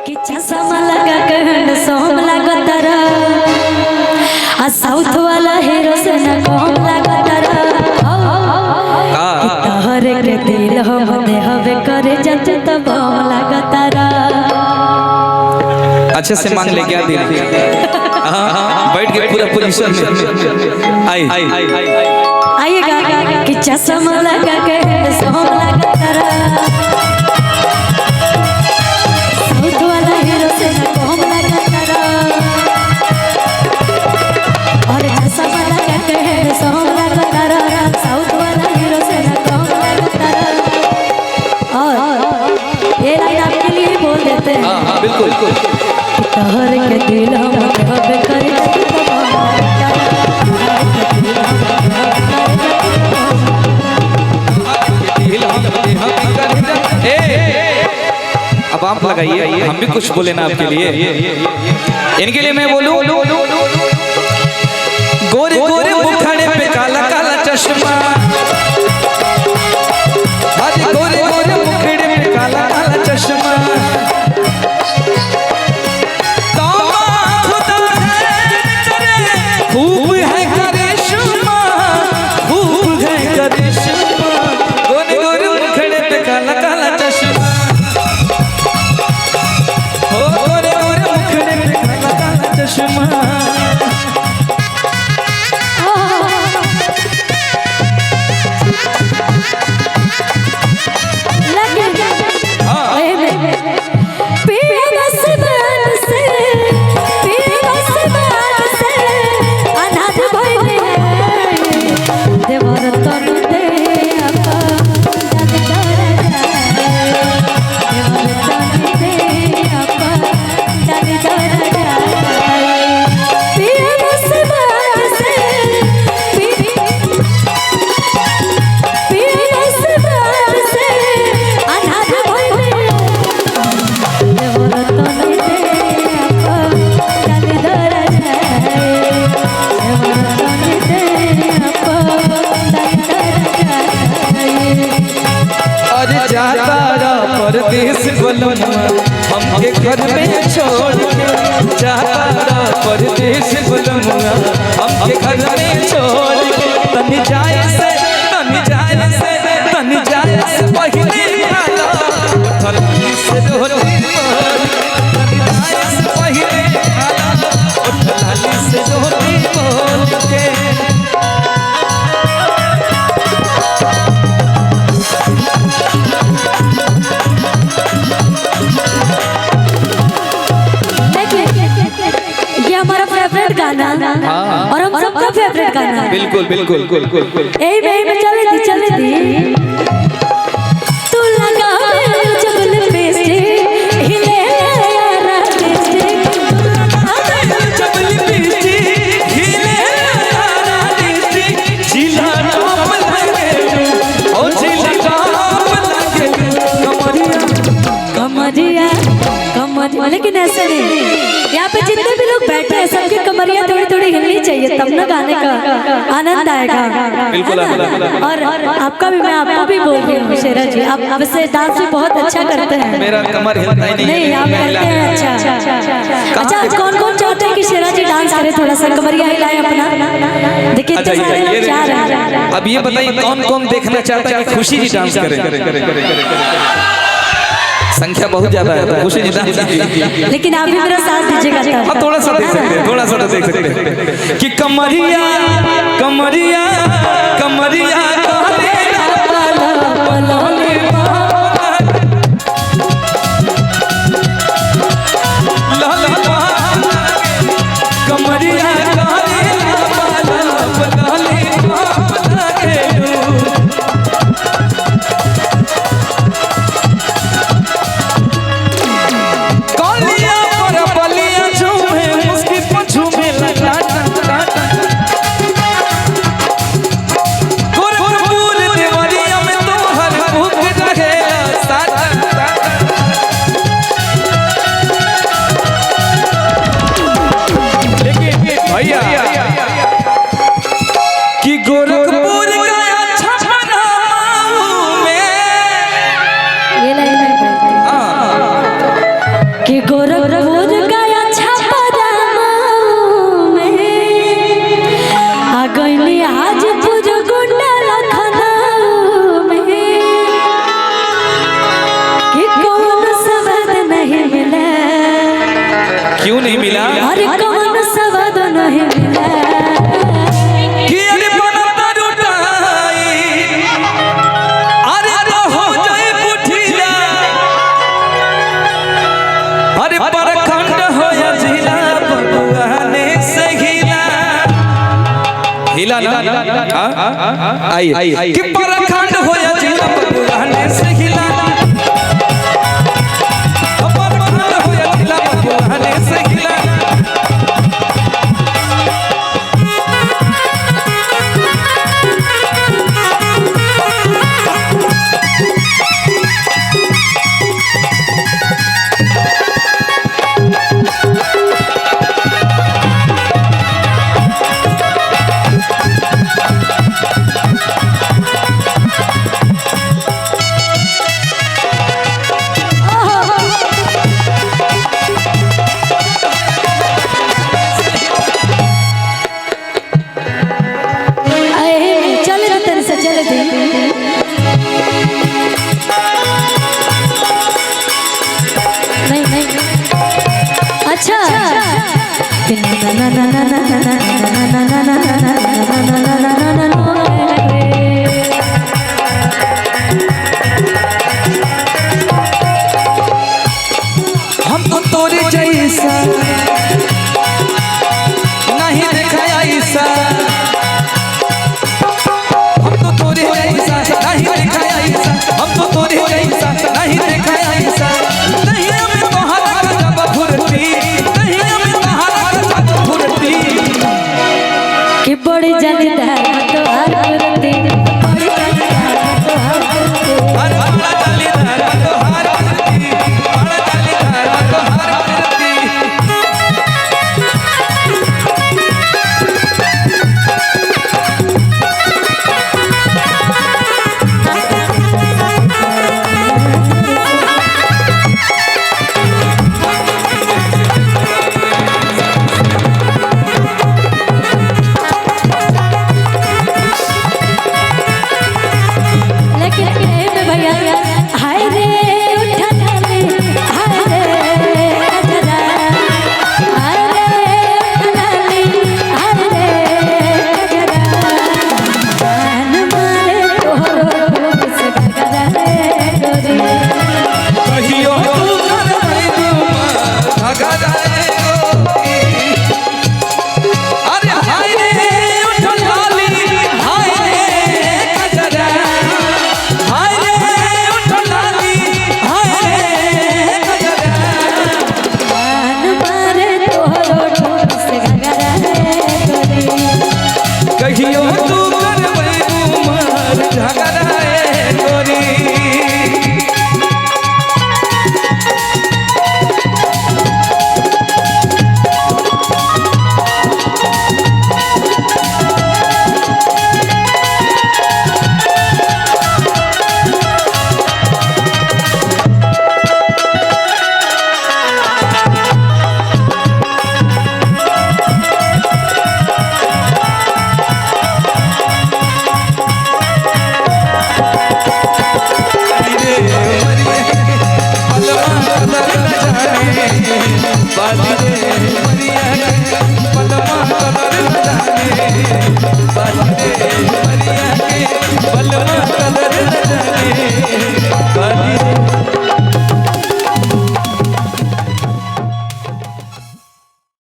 कि चश्मा लगा के हैंडसम लागतारा आ साउथ वाला हीरो से न कम लागतारा कि तहरे के दिल हम देहबे करे जत त बम लागतारा। अच्छे से मान ले क्या दिल बैठ के पूरा पोजीशन में आइएगा कि चश्मा लगा के हैंडसम लागतारा साउथ वाला हीरो से न कम लागतारा और चश्मा लगा के हैंडसम लागतारा साउथ वाला हीरो से न कम लागतारा। और ये लाइन आपके लिए बोल देते हैं। हाँ बिल्कुल तहर के दिल हम देहबे करे अब आप लगाइए, हम भी कुछ बोले ना आपके लिए। इनके लिए मैं बोलूं गोरे गोरे मुखड़े पे काला काला चश्मा, आज गोरे गोरे मुखड़े पे काला काला चश्मा खूब है करिश्मा, खूब है करिश्मा, गोरे गोरे मुखड़े पे काला काला चश्मा, हो गोरे गोरे मुखड़े पे काला काला चश्मा। परदेश बोलमुआ हमके घर में छोड़ के जाता, परदेश बोलमुआ हमके घर में छोड़ के तनी जाए से तनी जाए से तनी जाए से पहले आला थरली से रोटी मोर, तनी जाए से पहले आला थरली से रोटी मोर के। गाना और हम सबका फेवरेट गाना है। बिल्कुल बिल्कुल बिल्कुल में चले दी तू लगा जबल पे से हिले यारा से जबल पे से हिले यारा से जिला नाम लगे ओ जिला नाम लगे कमरिया कमरिया, लेकिन ऐसे नहीं, यहाँ पे जितने भी लोग बैठे हैं सबकी कमरिया थोड़ी थोड़ी हिलनी चाहिए तब ना गाने का आनंद आएगा। बिल्कुल और आपका भी, मैं आपको भी बोल रही हूँ शेरा जी, आप वैसे डांस भी बहुत अच्छा करते हैं। मेरा कमर हिलता ही नहीं, आप करते हैं अच्छा। अच्छा कौन कौन चाहते हैं कि शेरा जी डांस करे, थोड़ा सा कमरिया हिलाए अपना, देखिए इतने सारे लोग चाह रहे हैं। अब ये बताइए कौन कौन देखना चाहता है कि खुशी जी डांस करे? संख्या बहुत ज्यादा है तो खुशी जी डांस कीजिए, लेकिन आप भी मेरा साथ दीजिएगा। हाँ थोड़ा सा देख सकते हैं, थोड़ा सा देख सकते हैं कि कमरिया कमरिया कमरिया गोरे गोरे कि गोरखपुर गया छपरा में आ गईली हाजीपुर गुंडा लखनऊ में कि कौन सबद नहीं मिला। क्यों नहीं मिला? अरे कौन सबद नहीं मिला। कि अरे बनता रुटाई, अरे तो हो जाए पुठिया, अरे परखंड हो या जिला बबुआने से हिला। हिला ना आई कि परखंड हो या जिला बबुआने से हिला, परखंड हो या जिला बबुआने से हिला। अच्छा हम तो तोरे जैसा नहीं देखा ऐसा, हम तो तोरे जैसा नहीं देखा ऐसा, हम तो तोरे जैसा नहीं देखा ऐसा। नहीं हमें तोहरा जब फुर्ती, नहीं हमें तोहरा जब फुर्ती। कि बड़ी जालीदार तोहार फुर्ती, बड़ी जालीदार तोहार फुर्ती। बड़ा जालीदार तोहार फुर्ती, बड़ा जालीदार तोहार फुर्ती। बाजी